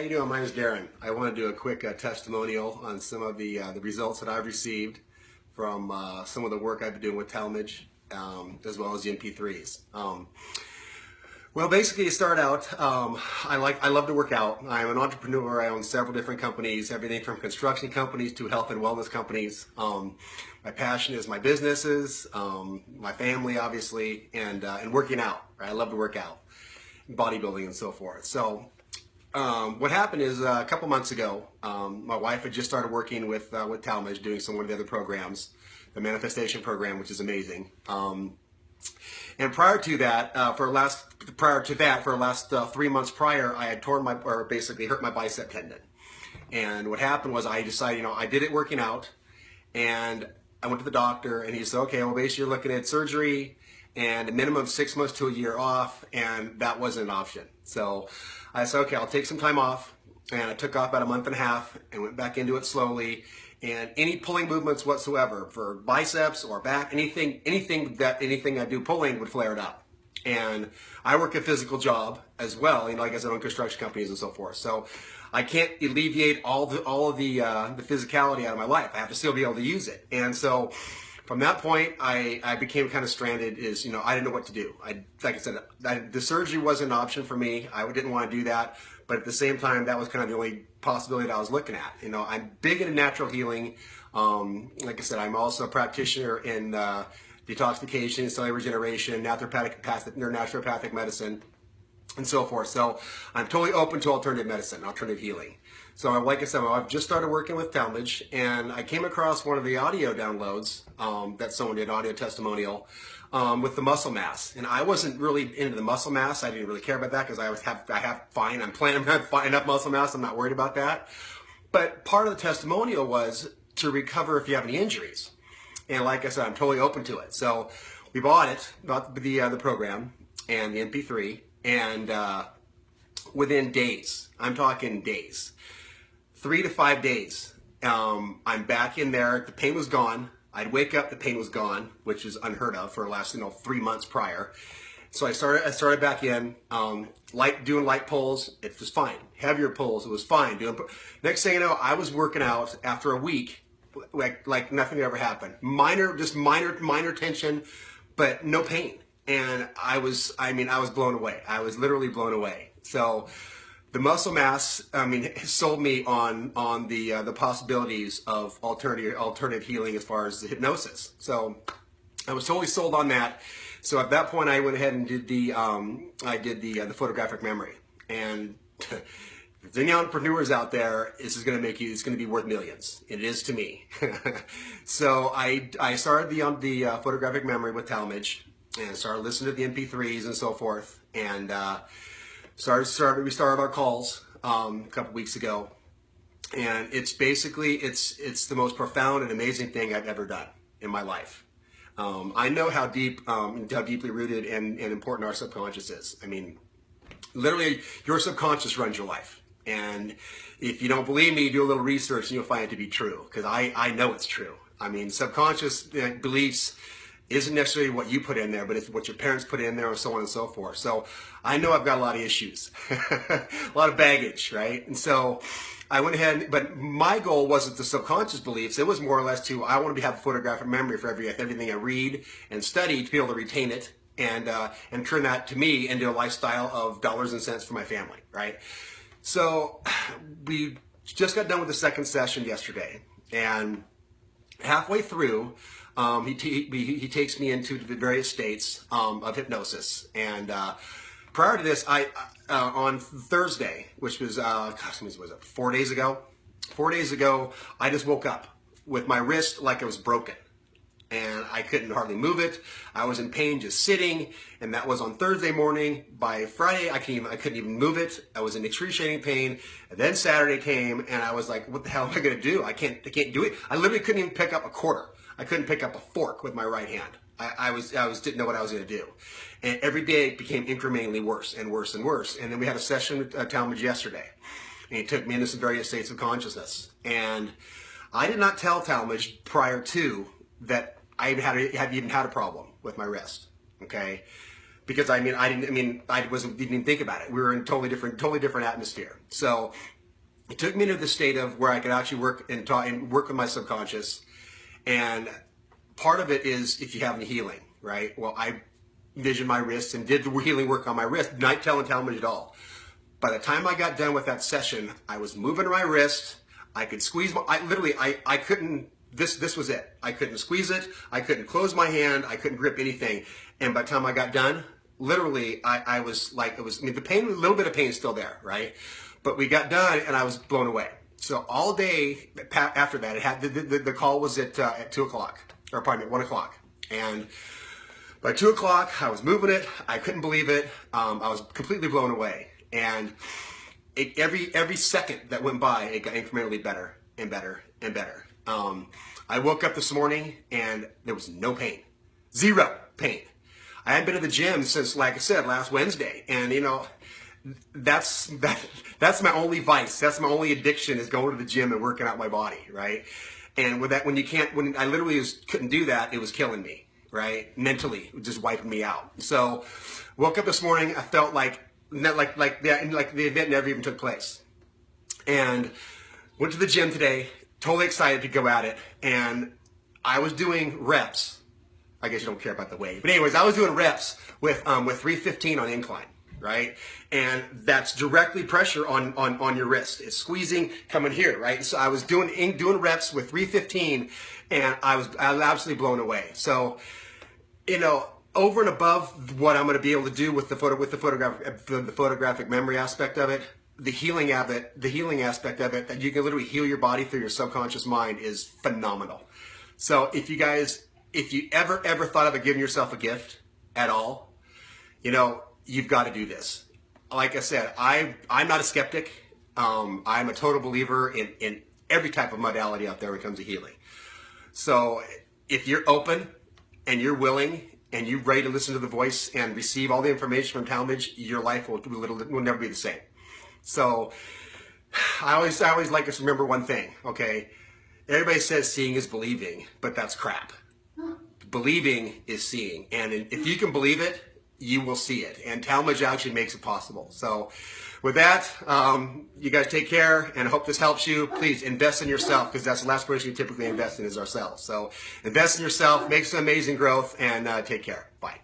you doing? My name is Darren. I want to do a quick testimonial on some of the results that I've received from some of the work I've been doing with Talmadge, as well as the MP3s. Well, basically, to start out, I love to work out. I'm an entrepreneur. I own several different companies, everything from construction companies to health and wellness companies. My passion is my businesses, my family, obviously, and working out. Right? I love to work out, bodybuilding, and so forth. So what happened is a couple months ago, my wife had just started working with Talmadge, doing some of the other programs, the manifestation program, which is amazing. And prior to that, for the last 3 months prior, I had basically hurt my bicep tendon. And what happened was I decided, I did it working out, and I went to the doctor, and he said, okay, well, basically you're looking at surgery and a minimum of 6 months to a year off, and that wasn't an option. So I said, okay, I'll take some time off, and I took off about a month and a half and went back into it slowly. And any pulling movements whatsoever for biceps or back, anything I do pulling would flare it up. And I work a physical job as well, like I said, on construction companies and so forth. So I can't alleviate all of the physicality out of my life. I have to still be able to use it. And so from that point, I became kind of stranded. I didn't know what to do. Like I said, the surgery wasn't an option for me. I didn't want to do that. But at the same time, that was kind of the only possibility that I was looking at. I'm big into natural healing. Like I said, I'm also a practitioner in detoxification, cellular regeneration, naturopathic medicine, and so forth. So I'm totally open to alternative medicine, alternative healing. So like I said, I've just started working with Talmadge, and I came across one of the audio downloads that someone did, audio testimonial, with the muscle mass. And I wasn't really into the muscle mass. I didn't really care about that because I'm planning on fine enough muscle mass. I'm not worried about that. But part of the testimonial was to recover if you have any injuries. And like I said, I'm totally open to it. So we bought the program and the MP3, and within days, I'm talking days, 3 to 5 days, I'm back in there. The pain was gone. I'd wake up, the pain was gone, which is unheard of for the last 3 months prior. So I started back in, doing light pulls. It was fine. Heavier pulls, it was fine. Next thing you know, I was working out after a week, like nothing ever happened. Minor tension, but no pain. And I was blown away. I was literally blown away. So the muscle mass, sold me on the possibilities of alternative healing as far as the hypnosis. So I was totally sold on that. So at that point, I went ahead and did the photographic memory. And if there's any entrepreneurs out there, it's going to be worth millions. It is to me. So I started the photographic memory with Talmadge, and started listening to the MP3s and so forth, and we started our calls a couple weeks ago, and it's the most profound and amazing thing I've ever done in my life. I know how deeply rooted and important our subconscious is. Literally, your subconscious runs your life. And if you don't believe me, do a little research and you'll find it to be true, because I know it's true. Subconscious beliefs isn't necessarily what you put in there, but it's what your parents put in there, and so on and so forth. So I know I've got a lot of issues, a lot of baggage, right? And so I went ahead, but my goal wasn't the subconscious beliefs. It was more or less I want to have a photographic memory for everything I read and study, to be able to retain it and turn that to me into a lifestyle of dollars and cents for my family, right? So we just got done with the second session yesterday, and halfway through, he takes me into the various states of hypnosis. And prior to this, on Thursday, which was 4 days ago? 4 days ago, I just woke up with my wrist like it was broken, and I couldn't hardly move it. I was in pain just sitting, and that was on Thursday morning. By Friday, I couldn't even move it. I was in excruciating pain. And then Saturday came, and I was like, what the hell am I going to do? I can't do it. I literally couldn't even pick up a quarter. I couldn't pick up a fork with my right hand. I didn't know what I was going to do. And every day it became incrementally worse and worse and worse. And then we had a session with Talmadge yesterday, and he took me into some various states of consciousness. And I did not tell Talmadge prior to that I had even had a problem with my wrist. Okay, because I didn't even think about it. We were in totally different atmosphere. So it took me to the state of where I could actually work and work with my subconscious. And part of it is if you have any healing, right? Well, I visioned my wrist and did the healing work on my wrist, not telling Talmadge at all. By the time I got done with that session, I was moving my wrist. I could squeeze I couldn't, this was it. I couldn't squeeze it. I couldn't close my hand. I couldn't grip anything. And by the time I got done, literally, I was like, the pain, a little bit of pain is still there, right? But we got done and I was blown away. So all day after that, it had, the call was at 2 o'clock, or pardon me, 1 o'clock. And by 2 o'clock, I was moving it. I couldn't believe it. I was completely blown away. And every second that went by, it got incrementally better and better and better. I woke up this morning and there was no pain, 0 pain. I hadn't been to the gym since, like I said, last Wednesday, and that's my only vice. That's my only addiction, is going to the gym and working out my body, right? And with that, when I literally couldn't do that, it was killing me, right? Mentally, it was just wiping me out. So, woke up this morning, I felt like the event never even took place. And went to the gym today, totally excited to go at it. And I was doing reps. I guess you don't care about the weight. But anyways, I was doing reps with 315 on incline, right? And that's directly pressure on your wrist. It's squeezing coming here, right? So I was doing reps with 315, and I was absolutely blown away. So, over and above what I'm going to be able to do with the photographic memory aspect of it, the healing aspect of it, that you can literally heal your body through your subconscious mind, is phenomenal. So if you ever thought of giving yourself a gift at all, you've got to do this. Like I said, I'm not a skeptic. I'm a total believer in every type of modality out there when it comes to healing. So if you're open and you're willing and you're ready to listen to the voice and receive all the information from Talmadge, your life will never be the same. So I always like us to remember one thing, okay? Everybody says seeing is believing, but that's crap. Believing is seeing. And if you can believe it, you will see it. And Talmadge actually makes it possible. So with that, you guys take care, and I hope this helps you. Please invest in yourself, because that's the last person you typically invest in is ourselves. So invest in yourself, make some amazing growth, and take care. Bye.